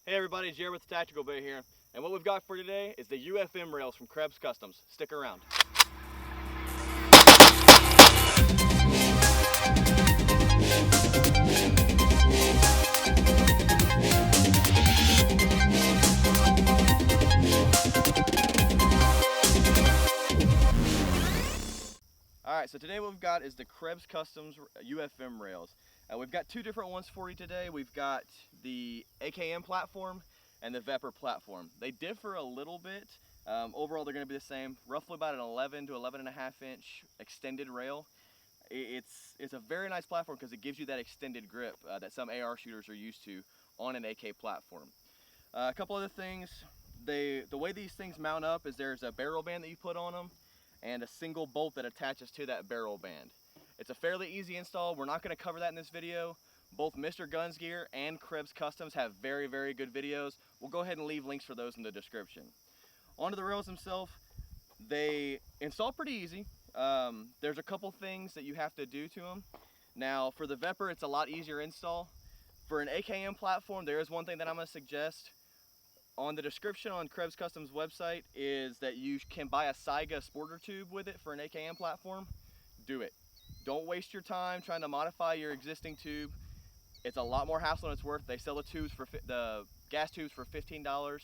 Hey everybody, Jared with the Tactical Bay here, and what we've got for today is the UFM rails from Krebs Customs. Stick around. Alright, so today what we've got is the Krebs Customs UFM rails. We've got two different ones for you today. We've got the AKM platform and the Vepr platform. They differ a little bit. Overall they're going to be the same, roughly about an 11 to 11.5 inch extended rail. It's a very nice platform because it gives you that extended grip that some AR shooters are used to on an AK platform. A couple other things, the way these things mount up is there's a barrel band that you put on them and a single bolt that attaches to that barrel band. It's a fairly easy install. We're not going to cover that in this video. Both Mr. Guns Gear and Krebs Customs have very, very good videos. We'll go ahead and leave links for those in the description. Onto the rails themselves, they install pretty easy. There's a couple things that you have to do to them. Now for the Vepr, it's a lot easier install. For an AKM platform, there is one thing that I'm going to suggest. On the description on Krebs Customs website is that you can buy a Saiga sporter tube with it for an AKM platform. Do it. Don't waste your time trying to modify your existing tube. It's a lot more hassle than it's worth. They sell the gas tubes for $15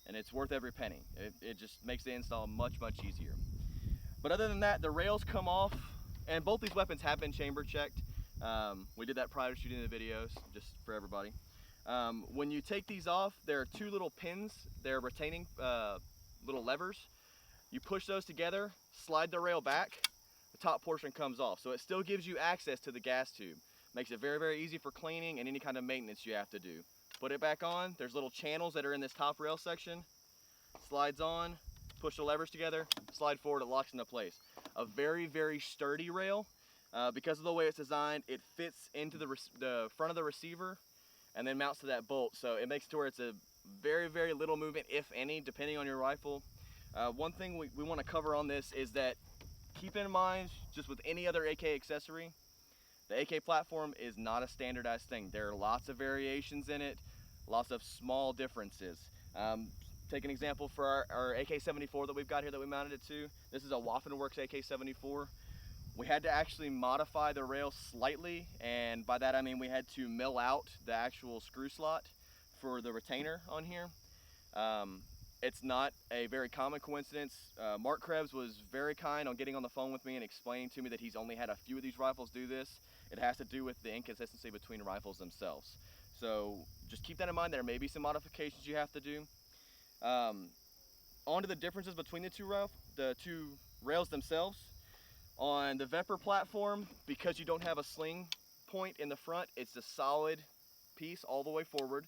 and it's worth every penny. It just makes the install much, much easier. But other than that, the rails come off, and both these weapons have been chamber checked. We did that prior to shooting the videos, just for everybody. When you take these off, there are two little pins. They're retaining little levers. You push those together, slide the rail back, the top portion comes off. So it still gives you access to the gas tube. Makes it very, very easy for cleaning and any kind of maintenance you have to do. Put it back on. There's little channels that are in this top rail section. Slides on, push the levers together, slide forward, it locks into place. A very, very sturdy rail. Because of the way it's designed, it fits into the front of the receiver and then mounts to that bolt. So it makes it to where it's a very, very little movement, if any, depending on your rifle. One thing we want to cover on this is that keep in mind, just with any other AK accessory, the AK platform is not a standardized thing. There are lots of variations in it, lots of small differences. Take an example for our AK-74 that we've got here that we mounted it to. This is a Waffen-Works AK-74. We had to actually modify the rail slightly, and by that I mean we had to mill out the actual screw slot for the retainer on here. It's not a very common coincidence. Mark Krebs was very kind on getting on the phone with me and explaining to me that he's only had a few of these rifles do this. It has to do with the inconsistency between rifles themselves. So just keep that in mind. There may be some modifications you have to do. On to the differences between the two rails themselves. On the Vepr platform, because you don't have a sling point in the front, it's a solid piece all the way forward.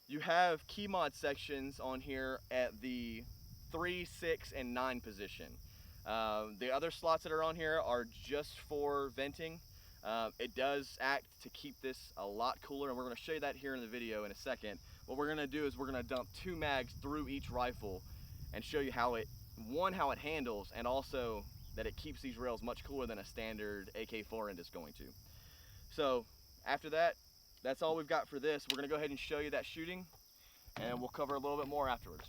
You have key mod sections on here at the 3, 6, and 9 position. The other slots that are on here are just for venting. It does act to keep this a lot cooler, and we're going to show you that here in the video in a second. What we're going to do is we're going to dump 2 mags through each rifle and show you how it handles, and also that it keeps these rails much cooler than a standard AK-4 end is going to. So after that, that's all we've got for this. We're going to go ahead and show you that shooting, and we'll cover a little bit more afterwards.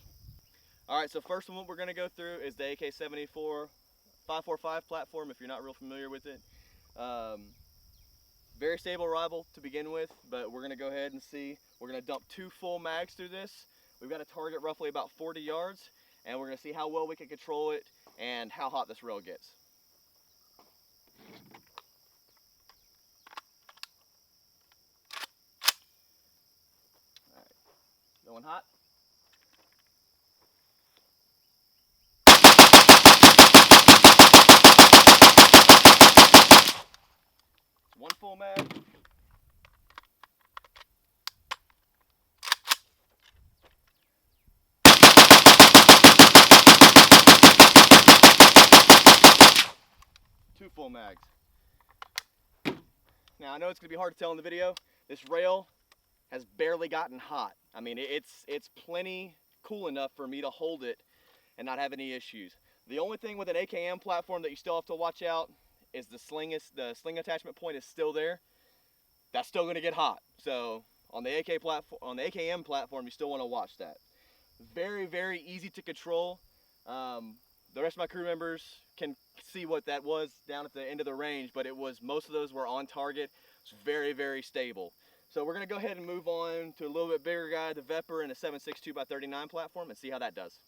Alright, so first one we're going to go through is the AK-74 545 platform, if you're not real familiar with it. Very stable rifle to begin with, but we're going to go ahead and see. We're going to dump 2 full mags through this. We've got a target roughly about 40 yards, and we're going to see how well we can control it and how hot this rail gets. Alright, going hot. One full mag. Two full mags. Now I know it's going to be hard to tell in the video. This rail has barely gotten hot. I mean, it's plenty cool enough for me to hold it and not have any issues. The only thing with an AKM platform that you still have to watch out is the sling attachment point is still there. That's still going to get hot. So On the AKM platform, you still want to watch that. Very, very easy to control. The rest of my crew members can see what that was down at the end of the range, but most of those were on target. It's very, very stable. So we're gonna go ahead and move on to a little bit bigger guy, the Vepr and a 7.62 by 39 platform, and see how that does.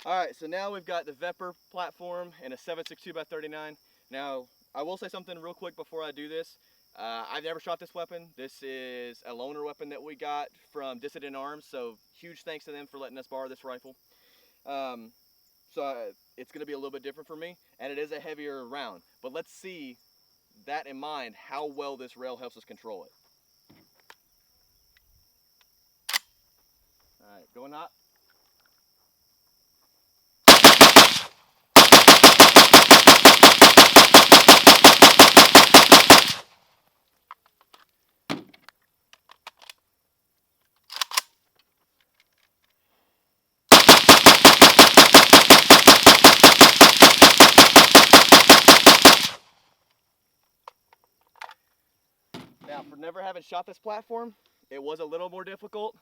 All right, so now we've got the Vepr platform and a 7.62 by 39. Now, I will say something real quick before I do this. I've never shot this weapon. This is a loaner weapon that we got from Dissident Arms, so huge thanks to them for letting us borrow this rifle. It's gonna be a little bit different for me, and it is a heavier round. But let's see, that in mind, how well this rail helps us control it. All right, going hot. Now, for never having shot this platform, it was a little more difficult.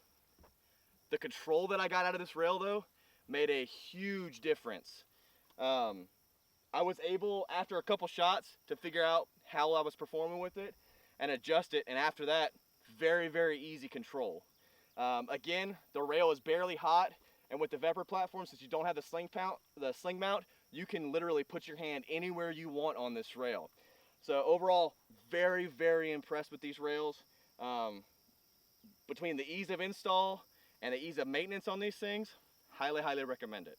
The control that I got out of this rail, though, made a huge difference. I was able, after a couple shots, to figure out how I was performing with it and adjust it, and after that, very, very easy control. Again, the rail is barely hot, and with the Vepr platform, since you don't have the sling mount, you can literally put your hand anywhere you want on this rail. So overall, very, very impressed with these rails. Between the ease of install and the ease of maintenance on these things, highly, highly recommend it.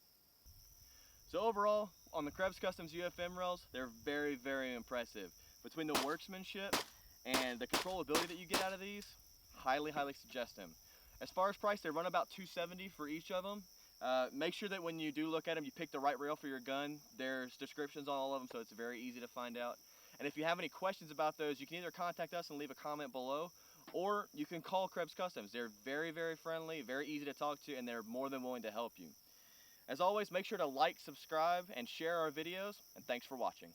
So overall, on the Krebs Customs UFM rails, they're very, very impressive. Between the workmanship and the controllability that you get out of these, highly, highly suggest them. As far as price, they run about $270 for each of them. Make sure that when you do look at them, you pick the right rail for your gun. There's descriptions on all of them, so it's very easy to find out. And if you have any questions about those, you can either contact us and leave a comment below, or you can call Krebs Customs. They're very, very friendly, very easy to talk to, and they're more than willing to help you. As always, make sure to like, subscribe, and share our videos, and thanks for watching.